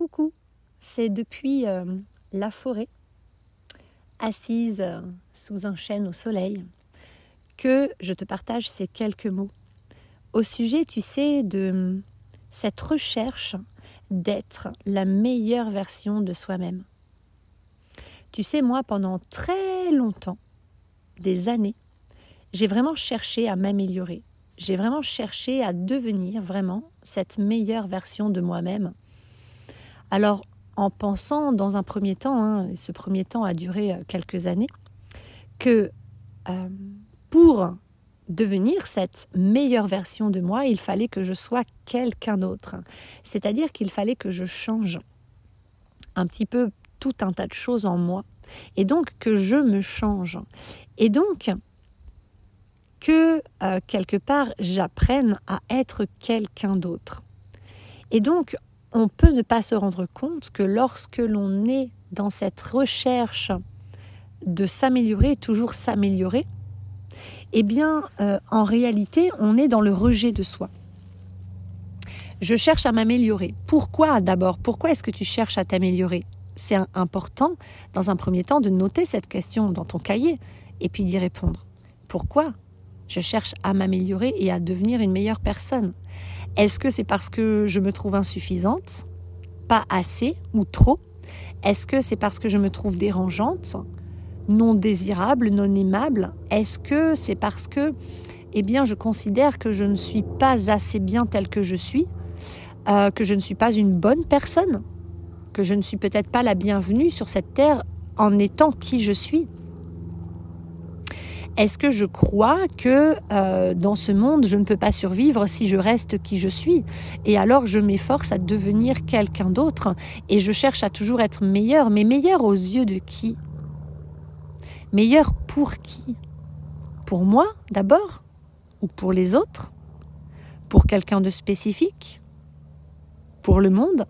Coucou, c'est depuis la forêt, assise sous un chêne au soleil, que je te partage ces quelques mots au sujet, tu sais, de cette recherche d'être la meilleure version de soi-même. Tu sais, moi, pendant très longtemps, des années, j'ai vraiment cherché à m'améliorer. J'ai vraiment cherché à devenir vraiment cette meilleure version de moi-même. Alors, en pensant dans un premier temps, et ce premier temps a duré quelques années, que pour devenir cette meilleure version de moi, il fallait que je sois quelqu'un d'autre. C'est-à-dire qu'il fallait que je change un petit peu tout un tas de choses en moi. Et donc que je me change. Et donc que quelque part j'apprenne à être quelqu'un d'autre. Et donc on peut ne pas se rendre compte que lorsque l'on est dans cette recherche de s'améliorer, toujours s'améliorer, eh bien, en réalité, on est dans le rejet de soi. Je cherche à m'améliorer. Pourquoi d'abord ? Pourquoi est-ce que tu cherches à t'améliorer ? C'est important, dans un premier temps, de noter cette question dans ton cahier et puis d'y répondre. Pourquoi je cherche à m'améliorer et à devenir une meilleure personne ? Est-ce que c'est parce que je me trouve insuffisante, pas assez ou trop ? Est-ce que c'est parce que je me trouve dérangeante, non désirable, non aimable ? Est-ce que c'est parce que, je considère que je ne suis pas assez bien telle que je suis, que je ne suis pas une bonne personne, que je ne suis peut-être pas la bienvenue sur cette terre en étant qui je suis ? Est-ce que je crois que dans ce monde, je ne peux pas survivre si je reste qui je suis ? Et alors, je m'efforce à devenir quelqu'un d'autre et je cherche à toujours être meilleure, mais meilleure aux yeux de qui ? Meilleure pour qui ? Pour moi, d'abord ? Ou pour les autres ? Pour quelqu'un de spécifique ? Pour le monde ?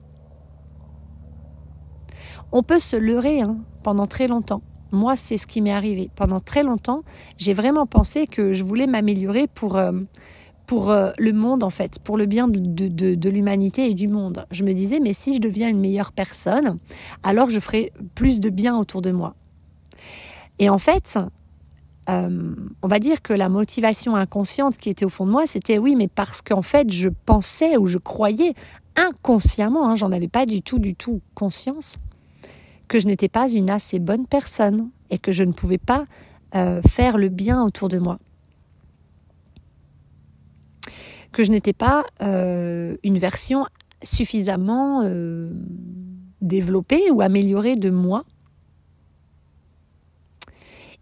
On peut se leurrer pendant très longtemps. Moi, c'est ce qui m'est arrivé. Pendant très longtemps, j'ai vraiment pensé que je voulais m'améliorer pour le monde, en fait, pour le bien de l'humanité et du monde. Je me disais, mais si je deviens une meilleure personne, alors je ferai plus de bien autour de moi. Et en fait, on va dire que la motivation inconsciente qui était au fond de moi, c'était oui, mais parce qu'en fait, je pensais ou je croyais inconsciemment, j'en avais pas du tout conscience, que je n'étais pas une assez bonne personne et que je ne pouvais pas faire le bien autour de moi. Que je n'étais pas une version suffisamment développée ou améliorée de moi.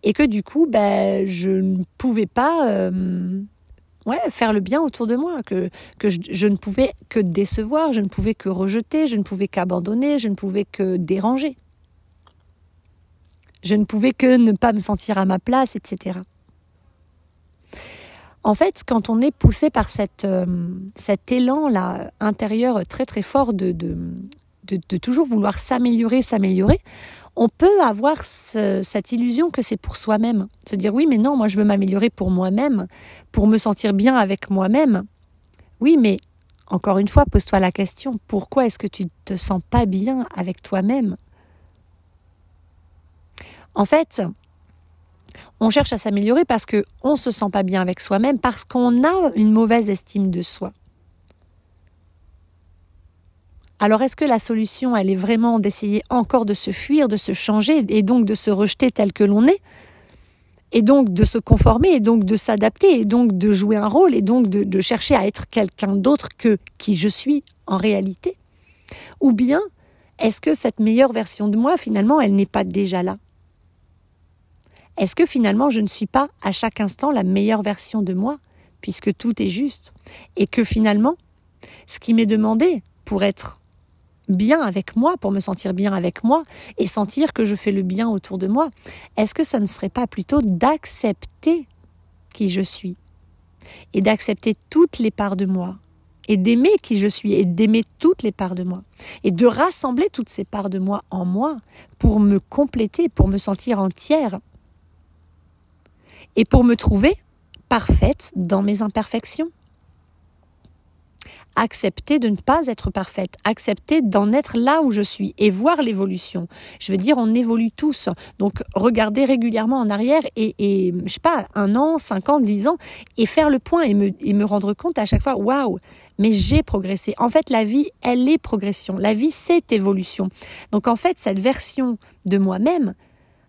Et que du coup, je ne pouvais pas faire le bien autour de moi, que je ne pouvais que décevoir, je ne pouvais que rejeter, je ne pouvais qu'abandonner, je ne pouvais que déranger. Je ne pouvais que ne pas me sentir à ma place, etc. En fait, quand on est poussé par cet élan-là intérieur très très fort de toujours vouloir s'améliorer, on peut avoir cette illusion que c'est pour soi-même. Se dire oui, mais non, moi je veux m'améliorer pour moi-même, pour me sentir bien avec moi-même. Oui, mais encore une fois, pose-toi la question, pourquoi est-ce que tu ne te sens pas bien avec toi-même ? En fait, on cherche à s'améliorer parce qu'on ne se sent pas bien avec soi-même, parce qu'on a une mauvaise estime de soi. Alors est-ce que la solution, elle est vraiment d'essayer encore de se fuir, de se changer et donc de se rejeter tel que l'on est ? Et donc de se conformer, et donc de s'adapter, et donc de jouer un rôle, et donc de chercher à être quelqu'un d'autre que qui je suis en réalité ? Ou bien, est-ce que cette meilleure version de moi, finalement, elle n'est pas déjà là ? Est-ce que finalement, je ne suis pas à chaque instant la meilleure version de moi, puisque tout est juste ? Et que finalement, ce qui m'est demandé pour être bien avec moi, pour me sentir bien avec moi, et sentir que je fais le bien autour de moi, est-ce que ce ne serait pas plutôt d'accepter qui je suis ? Et d'accepter toutes les parts de moi, et d'aimer qui je suis, et d'aimer toutes les parts de moi, et de rassembler toutes ces parts de moi en moi, pour me compléter, pour me sentir entière, et pour me trouver parfaite dans mes imperfections. accepter de ne pas être parfaite, accepter d'en être là où je suis et voir l'évolution. Je veux dire, on évolue tous. Donc, regarder régulièrement en arrière et je sais pas, 1 an, 5 ans, 10 ans, et faire le point et me rendre compte à chaque fois, waouh, mais j'ai progressé. En fait, la vie, elle est progression. La vie, c'est évolution. Donc, en fait, cette version de moi-même,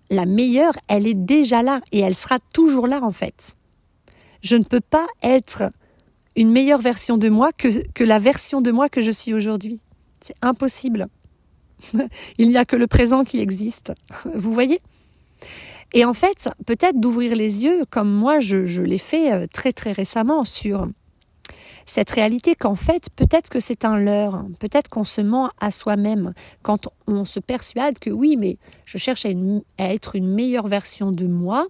la meilleure, elle est déjà là et elle sera toujours là, en fait. Je ne peux pas être une meilleure version de moi que la version de moi que je suis aujourd'hui. C'est impossible. Il n'y a que le présent qui existe. Vous voyez ? Et en fait, peut-être d'ouvrir les yeux, comme moi je l'ai fait très très récemment, sur cette réalité qu'en fait, peut-être que c'est un leurre, peut-être qu'on se ment à soi-même quand on se persuade que oui, mais je cherche à être une meilleure version de moi,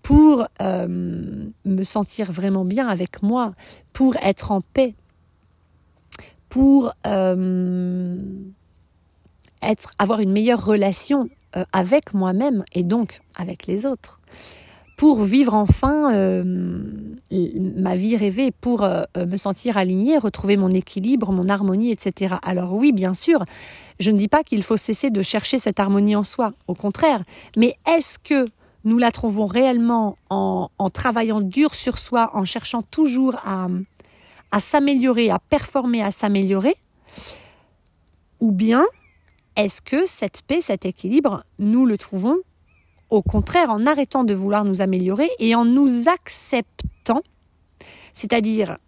pour me sentir vraiment bien avec moi, pour être en paix, pour avoir une meilleure relation avec moi-même et donc avec les autres, pour vivre enfin ma vie rêvée, pour me sentir alignée, retrouver mon équilibre, mon harmonie, etc. Alors oui, bien sûr, je ne dis pas qu'il faut cesser de chercher cette harmonie en soi, au contraire, mais est-ce que nous la trouvons réellement en travaillant dur sur soi, en cherchant toujours à s'améliorer, à performer, à s'améliorer? Ou bien, est-ce que cette paix, cet équilibre, nous le trouvons au contraire en arrêtant de vouloir nous améliorer et en nous acceptant? C'est-à-dire,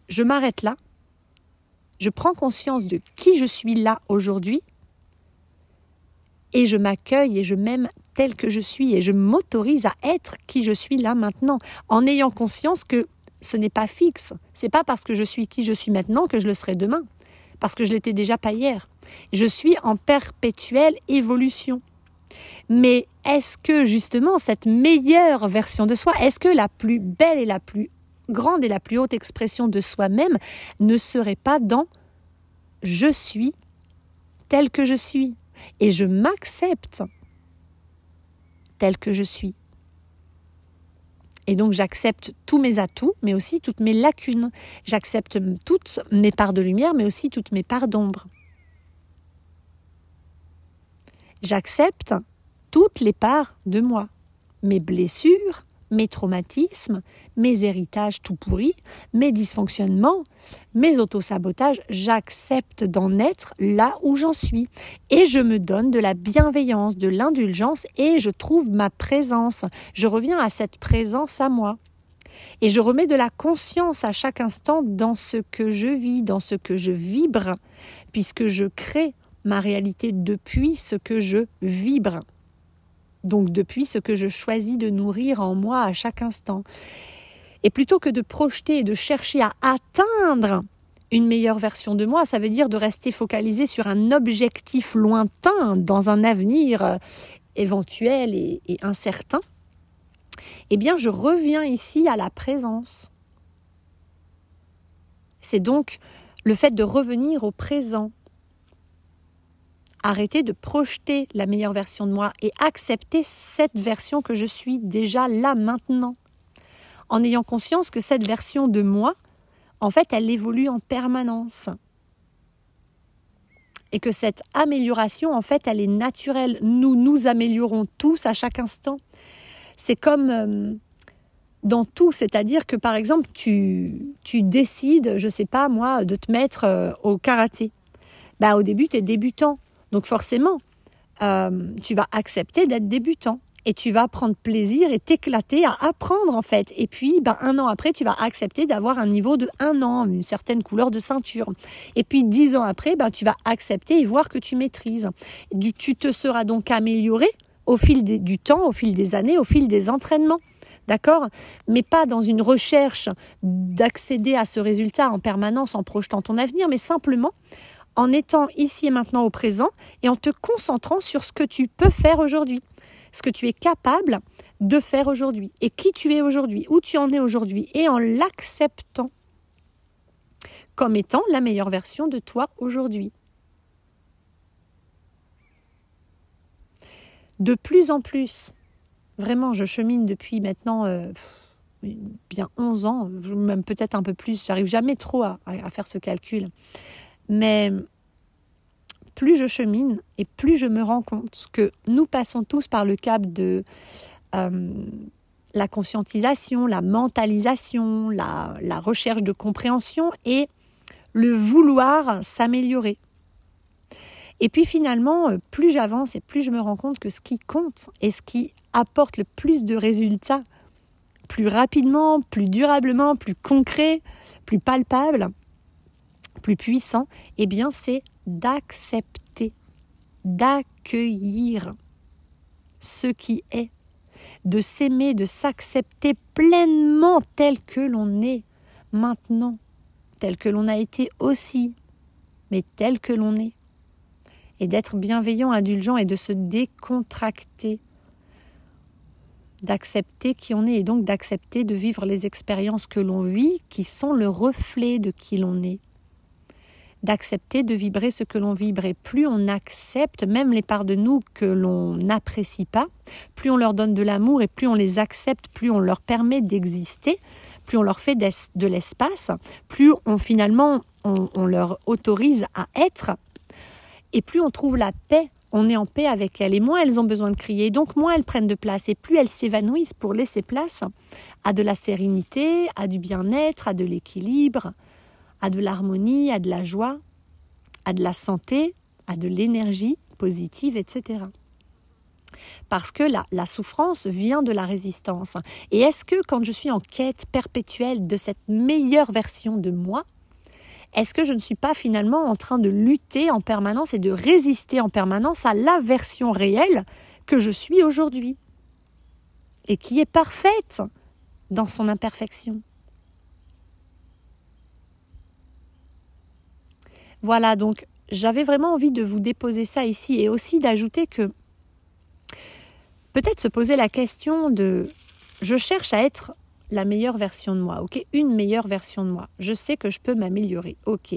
je m'arrête là, je prends conscience de qui je suis là aujourd'hui et je m'accueille et je m'aime tel que je suis et je m'autorise à être qui je suis là maintenant, en ayant conscience que ce n'est pas fixe. C'est pas parce que je suis qui je suis maintenant que je le serai demain, parce que je l'étais déjà pas hier. Je suis en perpétuelle évolution. Mais est-ce que justement cette meilleure version de soi, est-ce que la plus belle et la plus grande et la plus haute expression de soi-même ne serait pas dans « je suis tel que je suis » et je m'accepte tel que je suis. Et donc j'accepte tous mes atouts, mais aussi toutes mes lacunes. J'accepte toutes mes parts de lumière, mais aussi toutes mes parts d'ombre. J'accepte toutes les parts de moi. Mes blessures, mes traumatismes, mes héritages tout pourris, mes dysfonctionnements, mes autosabotages, j'accepte d'en être là où j'en suis. Et je me donne de la bienveillance, de l'indulgence et je trouve ma présence. Je reviens à cette présence à moi. Et je remets de la conscience à chaque instant dans ce que je vis, dans ce que je vibre, puisque je crée ma réalité depuis ce que je vibre. Donc depuis ce que je choisis de nourrir en moi à chaque instant. Et plutôt que de projeter et de chercher à atteindre une meilleure version de moi, ça veut dire de rester focalisé sur un objectif lointain dans un avenir éventuel et incertain, eh bien je reviens ici à la présence. C'est donc le fait de revenir au présent. Arrêter de projeter la meilleure version de moi et accepter cette version que je suis déjà là maintenant. En ayant conscience que cette version de moi, en fait, elle évolue en permanence. Et que cette amélioration, en fait, elle est naturelle. Nous nous améliorons tous à chaque instant. C'est comme dans tout, c'est-à-dire que par exemple, tu décides, je sais pas moi, de te mettre au karaté. Au début, tu es débutant. Donc forcément, tu vas accepter d'être débutant et tu vas prendre plaisir et t'éclater à apprendre en fait. Et puis, 1 an après, tu vas accepter d'avoir un niveau de 1 an, une certaine couleur de ceinture. Et puis 10 ans après, tu vas accepter et voir que tu maîtrises. Tu te seras donc amélioré au fil du temps, au fil des années, au fil des entraînements. D'accord ? Mais pas dans une recherche d'accéder à ce résultat en permanence en projetant ton avenir, mais simplement en étant ici et maintenant au présent et en te concentrant sur ce que tu peux faire aujourd'hui, ce que tu es capable de faire aujourd'hui et qui tu es aujourd'hui, où tu en es aujourd'hui et en l'acceptant comme étant la meilleure version de toi aujourd'hui. De plus en plus, vraiment je chemine depuis maintenant bien 11 ans, même peut-être un peu plus, j'arrive jamais trop à faire ce calcul. Mais plus je chemine et plus je me rends compte que nous passons tous par le cap de la conscientisation, la mentalisation, la recherche de compréhension et le vouloir s'améliorer. Et puis finalement, plus j'avance et plus je me rends compte que ce qui compte et ce qui apporte le plus de résultats, plus rapidement, plus durablement, plus concret, plus palpable, plus puissant, eh bien c'est d'accepter, d'accueillir ce qui est, de s'aimer, de s'accepter pleinement tel que l'on est maintenant, tel que l'on a été aussi, mais tel que l'on est. Et d'être bienveillant, indulgent et de se décontracter, d'accepter qui on est et donc d'accepter de vivre les expériences que l'on vit qui sont le reflet de qui l'on est. D'accepter de vibrer ce que l'on vibre. Et plus on accepte même les parts de nous que l'on n'apprécie pas, plus on leur donne de l'amour et plus on les accepte, plus on leur permet d'exister, plus on leur fait de l'espace, plus on leur autorise à être, et plus on trouve la paix, on est en paix avec elles, et moins elles ont besoin de crier, donc moins elles prennent de place, et plus elles s'évanouissent pour laisser place à de la sérénité, à du bien-être, à de l'équilibre, à de l'harmonie, à de la joie, à de la santé, à de l'énergie positive, etc. Parce que la souffrance vient de la résistance. Et est-ce que quand je suis en quête perpétuelle de cette meilleure version de moi, est-ce que je ne suis pas finalement en train de lutter en permanence et de résister en permanence à la version réelle que je suis aujourd'hui et qui est parfaite dans son imperfection? Voilà, donc j'avais vraiment envie de vous déposer ça ici et aussi d'ajouter que peut-être se poser la question de je cherche à être la meilleure version de moi, ok, une meilleure version de moi. Je sais que je peux m'améliorer, ok.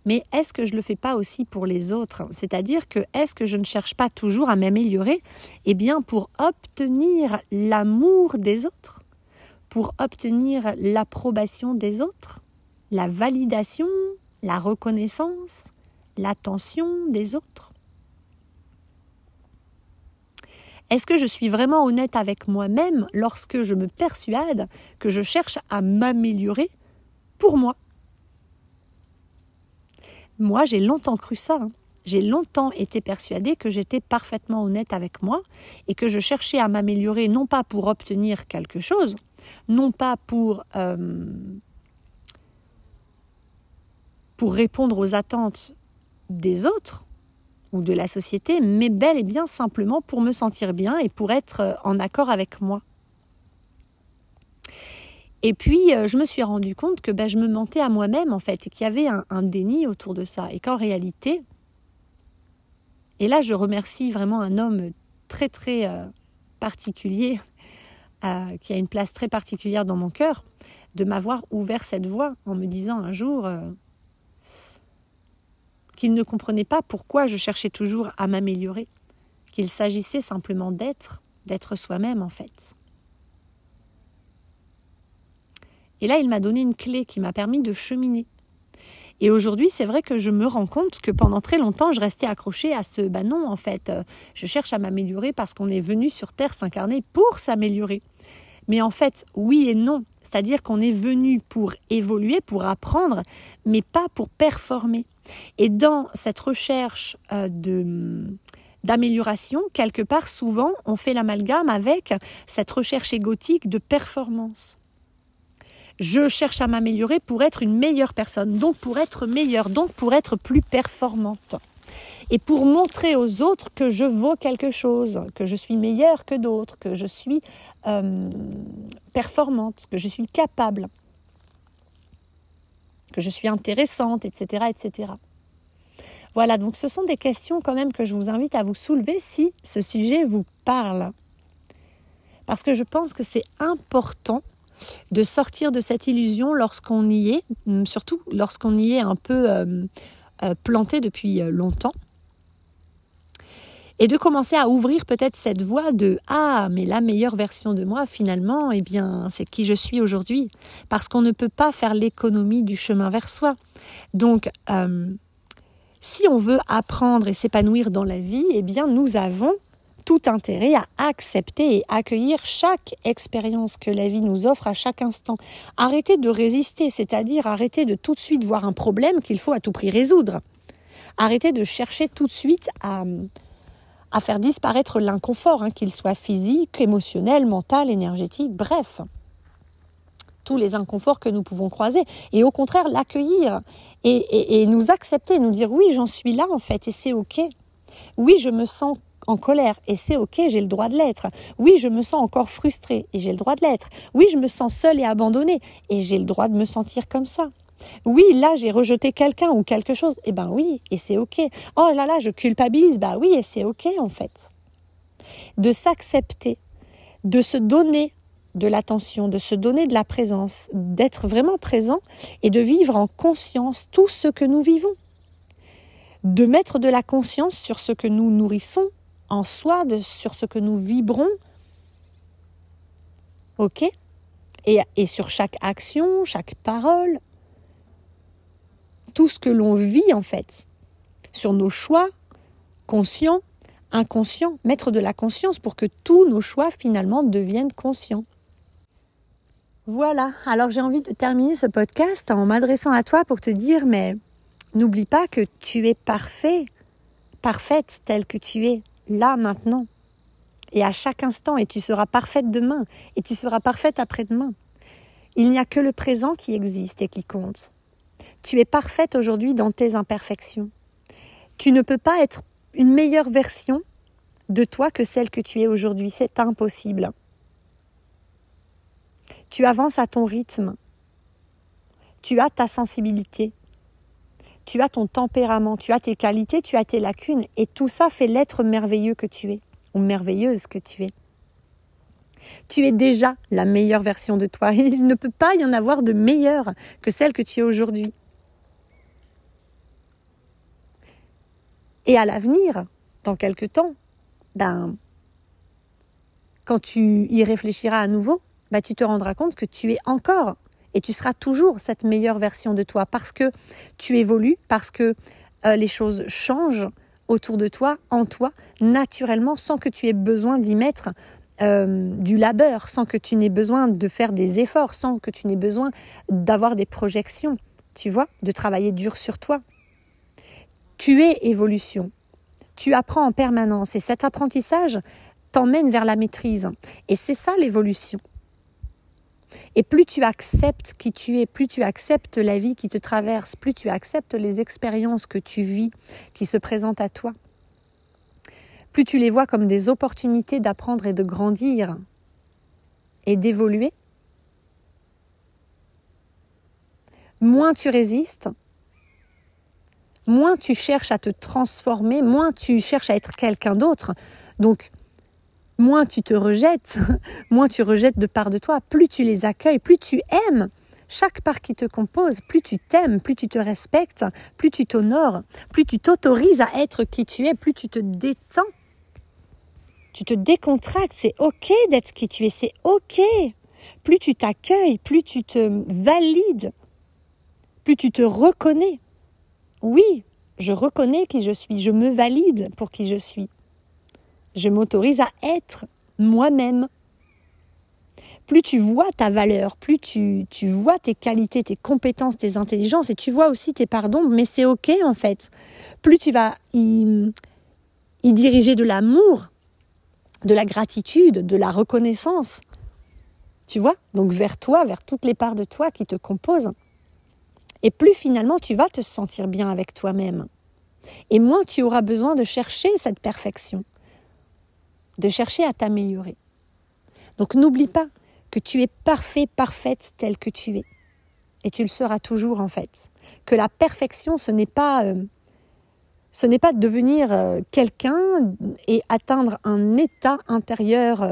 Mais est-ce que je ne le fais pas aussi pour les autres? C'est-à-dire que est-ce que je ne cherche pas toujours à m'améliorer? Eh bien, pour obtenir l'amour des autres, pour obtenir l'approbation des autres, la validation, la reconnaissance, l'attention des autres. Est-ce que je suis vraiment honnête avec moi-même lorsque je me persuade que je cherche à m'améliorer pour moi? Moi, j'ai longtemps cru ça. J'ai longtemps été persuadée que j'étais parfaitement honnête avec moi et que je cherchais à m'améliorer non pas pour obtenir quelque chose, non pas pour répondre aux attentes des autres, ou de la société, mais bel et bien simplement pour me sentir bien et pour être en accord avec moi. Et puis, je me suis rendu compte que je me mentais à moi-même, en fait, et qu'il y avait un déni autour de ça. Et qu'en réalité, et là, je remercie vraiment un homme très, très particulier, qui a une place très particulière dans mon cœur, de m'avoir ouvert cette voie en me disant un jour qu'il ne comprenait pas pourquoi je cherchais toujours à m'améliorer, qu'il s'agissait simplement d'être soi-même en fait. Et là, il m'a donné une clé qui m'a permis de cheminer. Et aujourd'hui, c'est vrai que je me rends compte que pendant très longtemps, je restais accrochée à ce non, en fait, je cherche à m'améliorer parce qu'on est venu sur Terre s'incarner pour s'améliorer. Mais en fait, oui et non. C'est-à-dire qu'on est venu pour évoluer, pour apprendre, mais pas pour performer. Et dans cette recherche d'amélioration, quelque part, souvent, on fait l'amalgame avec cette recherche égotique de performance. Je cherche à m'améliorer pour être une meilleure personne, donc pour être meilleure, donc pour être plus performante. Et pour montrer aux autres que je vaux quelque chose, que je suis meilleure que d'autres, que je suis performante, que je suis capable, que je suis intéressante, etc., etc. Voilà, donc ce sont des questions quand même que je vous invite à vous soulever si ce sujet vous parle. Parce que je pense que c'est important de sortir de cette illusion lorsqu'on y est, surtout lorsqu'on y est un peu planté depuis longtemps. Et de commencer à ouvrir peut-être cette voie de « Ah, mais la meilleure version de moi, finalement, eh bien, c'est qui je suis aujourd'hui. » Parce qu'on ne peut pas faire l'économie du chemin vers soi. Donc, si on veut apprendre et s'épanouir dans la vie, eh bien, nous avons tout intérêt à accepter et accueillir chaque expérience que la vie nous offre à chaque instant. Arrêter de résister, c'est-à-dire arrêter de tout de suite voir un problème qu'il faut à tout prix résoudre. Arrêter de chercher tout de suite à faire disparaître l'inconfort, qu'il soit physique, émotionnel, mental, énergétique, bref. Tous les inconforts que nous pouvons croiser. Et au contraire, l'accueillir et nous accepter, nous dire « Oui, j'en suis là en fait et c'est ok. Oui, je me sens en colère et c'est ok, j'ai le droit de l'être. Oui, je me sens encore frustrée et j'ai le droit de l'être. Oui, je me sens seule et abandonnée et j'ai le droit de me sentir comme ça. Oui, là, j'ai rejeté quelqu'un ou quelque chose. Eh ben oui, et c'est ok. Oh là là, je culpabilise. Bah oui, et c'est ok en fait. De s'accepter, de se donner de l'attention, de se donner de la présence, d'être vraiment présent et de vivre en conscience tout ce que nous vivons. De mettre de la conscience sur ce que nous nourrissons en soi, sur ce que nous vibrons, ok, et sur chaque action, chaque parole, tout ce que l'on vit en fait, sur nos choix conscients, inconscients, mettre de la conscience pour que tous nos choix finalement deviennent conscients. Voilà, alors j'ai envie de terminer ce podcast en m'adressant à toi pour te dire, mais n'oublie pas que tu es parfait, parfaite telle que tu es, là, maintenant, et à chaque instant, et tu seras parfaite demain, et tu seras parfaite après-demain. Il n'y a que le présent qui existe et qui compte. Tu es parfaite aujourd'hui dans tes imperfections. Tu ne peux pas être une meilleure version de toi que celle que tu es aujourd'hui, c'est impossible. Tu avances à ton rythme. Tu as ta sensibilité. Tu as ton tempérament, tu as tes qualités, tu as tes lacunes. Et tout ça fait l'être merveilleux que tu es, ou merveilleuse que tu es. Tu es déjà la meilleure version de toi. Il ne peut pas y en avoir de meilleure que celle que tu es aujourd'hui. Et à l'avenir, dans quelque temps, quand tu y réfléchiras à nouveau, tu te rendras compte que tu es encore et tu seras toujours cette meilleure version de toi parce que tu évolues, parce que les choses changent autour de toi, en toi, naturellement, sans que tu aies besoin d'y mettre du labeur, sans que tu n'aies besoin de faire des efforts, sans que tu n'aies besoin d'avoir des projections, tu vois, de travailler dur sur toi. Tu es évolution, tu apprends en permanence et cet apprentissage t'emmène vers la maîtrise. Et c'est ça l'évolution. Et plus tu acceptes qui tu es, plus tu acceptes la vie qui te traverse, plus tu acceptes les expériences que tu vis, qui se présentent à toi, plus tu les vois comme des opportunités d'apprendre et de grandir et d'évoluer, moins tu résistes, moins tu cherches à te transformer, moins tu cherches à être quelqu'un d'autre. Donc, moins tu te rejettes, moins tu rejettes de part de toi, plus tu les accueilles, plus tu aimes chaque part qui te compose, plus tu t'aimes, plus tu te respectes, plus tu t'honores, plus tu t'autorises à être qui tu es, plus tu te détends, tu te décontractes, c'est ok d'être qui tu es, c'est ok. Plus tu t'accueilles, plus tu te valides, plus tu te reconnais. Oui, je reconnais qui je suis, je me valide pour qui je suis. Je m'autorise à être moi-même. Plus tu vois ta valeur, plus tu vois tes qualités, tes compétences, tes intelligences, et tu vois aussi tes parts d'ombre, mais c'est ok en fait. Plus tu vas y diriger de l'amour, de la gratitude, de la reconnaissance, tu vois, donc vers toi, vers toutes les parts de toi qui te composent. Et plus finalement tu vas te sentir bien avec toi-même. Et moins tu auras besoin de chercher cette perfection, de chercher à t'améliorer. Donc n'oublie pas que tu es parfait, parfaite telle que tu es. Et tu le seras toujours en fait. Que la perfection, ce n'est pas devenir quelqu'un et atteindre un état intérieur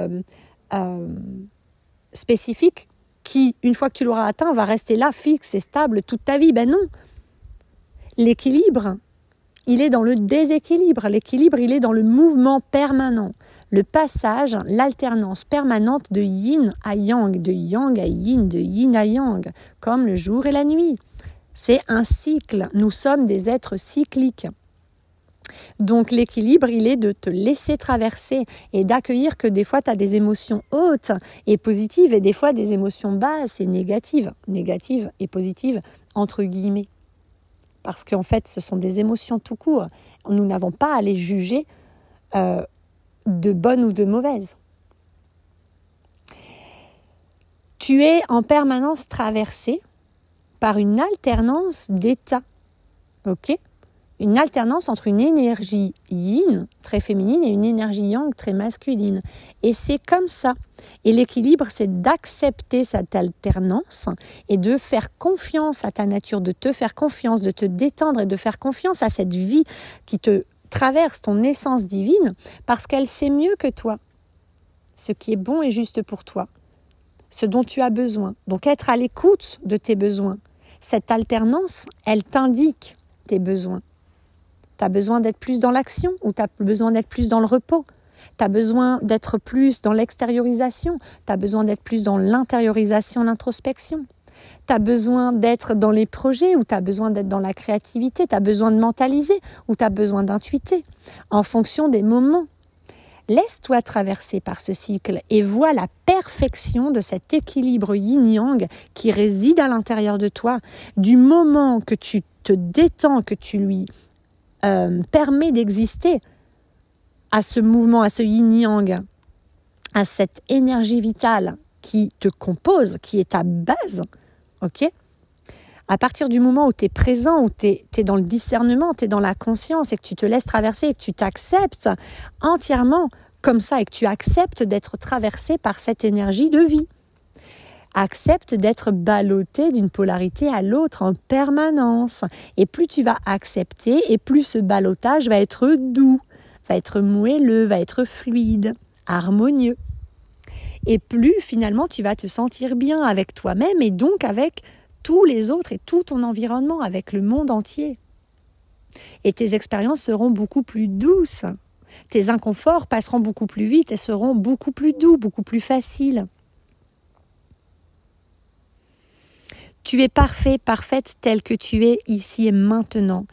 spécifique qui, une fois que tu l'auras atteint, va rester là, fixe et stable toute ta vie. Ben non. L'équilibre, il est dans le déséquilibre. L'équilibre, il est dans le mouvement permanent. Le passage, l'alternance permanente de yin à yang, de yang à yin, de yin à yang, comme le jour et la nuit. C'est un cycle. Nous sommes des êtres cycliques. Donc l'équilibre, il est de te laisser traverser et d'accueillir que des fois tu as des émotions hautes et positives et des fois des émotions basses et négatives et positives entre guillemets. Parce qu'en fait, ce sont des émotions tout court. Nous n'avons pas à les juger de bonnes ou de mauvaises. Tu es en permanence traversé par une alternance d'états. Ok ? Une alternance entre une énergie yin, très féminine, et une énergie yang, très masculine. Et c'est comme ça. Et l'équilibre, c'est d'accepter cette alternance et de faire confiance à ta nature, de te faire confiance, de te détendre et de faire confiance à cette vie qui te traverse, ton essence divine, parce qu'elle sait mieux que toi ce qui est bon et juste pour toi, ce dont tu as besoin. Donc être à l'écoute de tes besoins. Cette alternance, elle t'indique tes besoins. Tu as besoin d'être plus dans l'action ou tu as besoin d'être plus dans le repos? Tu as besoin d'être plus dans l'extériorisation? Tu as besoin d'être plus dans l'intériorisation, l'introspection? Tu as besoin d'être dans les projets ou tu as besoin d'être dans la créativité? Tu as besoin de mentaliser ou tu as besoin d'intuiter? En fonction des moments. Laisse-toi traverser par ce cycle et vois la perfection de cet équilibre yin-yang qui réside à l'intérieur de toi. Du moment que tu te détends, que tu lui permet d'exister à ce mouvement, à ce yin-yang, à cette énergie vitale qui te compose, qui est ta base, ok ? À partir du moment où tu es présent, où tu es dans le discernement, tu es dans la conscience et que tu te laisses traverser et que tu t'acceptes entièrement comme ça et que tu acceptes d'être traversé par cette énergie de vie. Accepte d'être ballotté d'une polarité à l'autre en permanence. Et plus tu vas accepter, et plus ce ballottage va être doux, va être moelleux, va être fluide, harmonieux. Et plus finalement tu vas te sentir bien avec toi-même et donc avec tous les autres et tout ton environnement, avec le monde entier. Et tes expériences seront beaucoup plus douces. Tes inconforts passeront beaucoup plus vite et seront beaucoup plus doux, beaucoup plus faciles. Tu es parfait, parfaite telle que tu es ici et maintenant.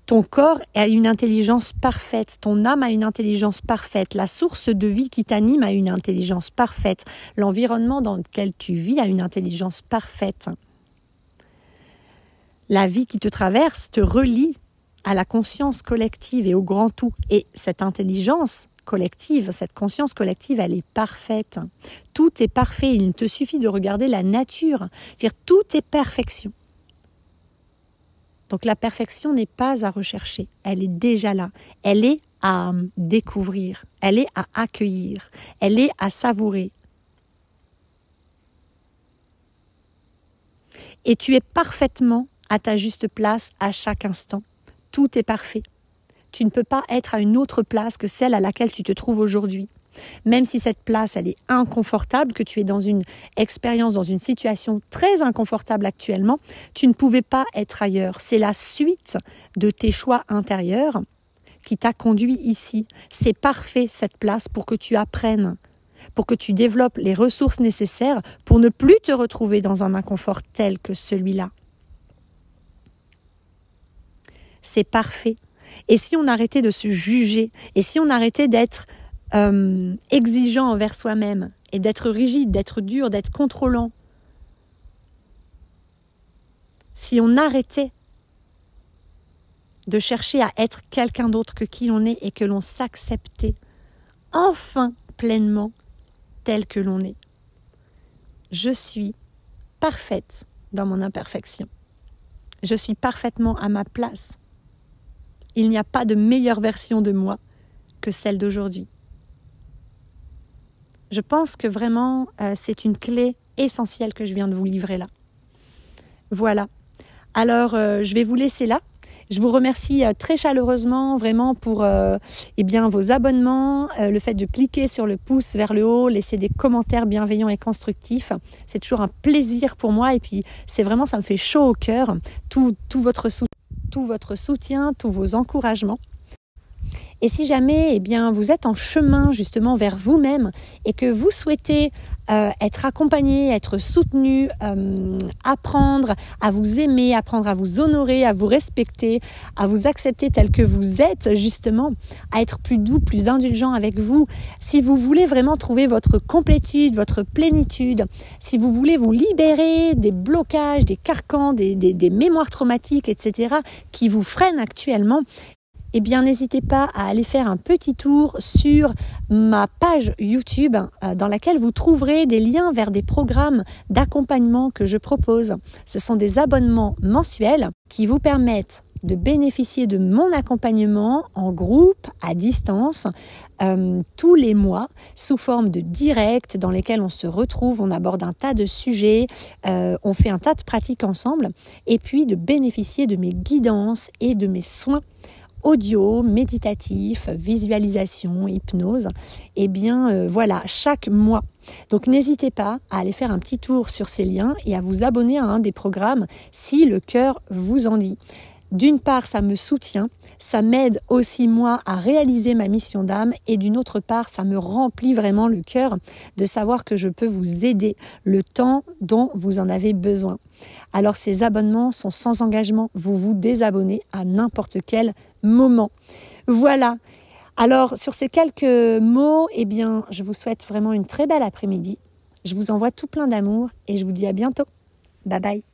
Ton corps a une intelligence parfaite, ton âme a une intelligence parfaite, la source de vie qui t'anime a une intelligence parfaite, l'environnement dans lequel tu vis a une intelligence parfaite. La vie qui te traverse te relie à la conscience collective et au grand tout. Et cette intelligence collective, cette conscience collective, elle est parfaite. Tout est parfait, il te suffit de regarder la nature. C'est-à-dire, tout est perfection. Donc la perfection n'est pas à rechercher, elle est déjà là. Elle est à découvrir, elle est à accueillir, elle est à savourer. Et tu es parfaitement à ta juste place à chaque instant. Tout est parfait. Tu ne peux pas être à une autre place que celle à laquelle tu te trouves aujourd'hui. Même si cette place, elle est inconfortable, que tu es dans une expérience, dans une situation très inconfortable actuellement, tu ne pouvais pas être ailleurs. C'est la suite de tes choix intérieurs qui t'a conduit ici. C'est parfait cette place pour que tu apprennes, pour que tu développes les ressources nécessaires pour ne plus te retrouver dans un inconfort tel que celui-là. C'est parfait. Et si on arrêtait de se juger, et si on arrêtait d'être exigeant envers soi-même, et d'être rigide, d'être dur, d'être contrôlant, si on arrêtait de chercher à être quelqu'un d'autre que qui l'on est et que l'on s'acceptait enfin pleinement tel que l'on est. Je suis parfaite dans mon imperfection. Je suis parfaitement à ma place. Il n'y a pas de meilleure version de moi que celle d'aujourd'hui. Je pense que vraiment, c'est une clé essentielle que je viens de vous livrer là. Voilà. Alors, je vais vous laisser là. Je vous remercie très chaleureusement vraiment pour vos abonnements, le fait de cliquer sur le pouce vers le haut, laisser des commentaires bienveillants et constructifs. C'est toujours un plaisir pour moi et puis c'est vraiment, ça me fait chaud au cœur, tout votre soutien. tout votre soutien, tous vos encouragements. Et si jamais vous êtes en chemin justement vers vous-même et que vous souhaitez être accompagné, être soutenu, apprendre à vous aimer, apprendre à vous honorer, à vous respecter, à vous accepter tel que vous êtes justement, à être plus doux, plus indulgent avec vous, si vous voulez vraiment trouver votre complétude, votre plénitude, si vous voulez vous libérer des blocages, des carcans, des mémoires traumatiques, etc., qui vous freinent actuellement, n'hésitez pas à aller faire un petit tour sur ma page YouTube dans laquelle vous trouverez des liens vers des programmes d'accompagnement que je propose. Ce sont des abonnements mensuels qui vous permettent de bénéficier de mon accompagnement en groupe, à distance, tous les mois, sous forme de direct dans lesquels on se retrouve, on aborde un tas de sujets, on fait un tas de pratiques ensemble, et puis de bénéficier de mes guidances et de mes soins audio, méditatif, visualisation, hypnose, chaque mois. Donc n'hésitez pas à aller faire un petit tour sur ces liens et à vous abonner à un des programmes si le cœur vous en dit. D'une part, ça me soutient, ça m'aide aussi moi à réaliser ma mission d'âme et d'une autre part, ça me remplit vraiment le cœur de savoir que je peux vous aider le temps dont vous en avez besoin. Alors ces abonnements sont sans engagement, vous vous désabonnez à n'importe quel moment. Voilà. Alors sur ces quelques mots, je vous souhaite vraiment une très belle après-midi. Je vous envoie tout plein d'amour et je vous dis à bientôt. Bye bye.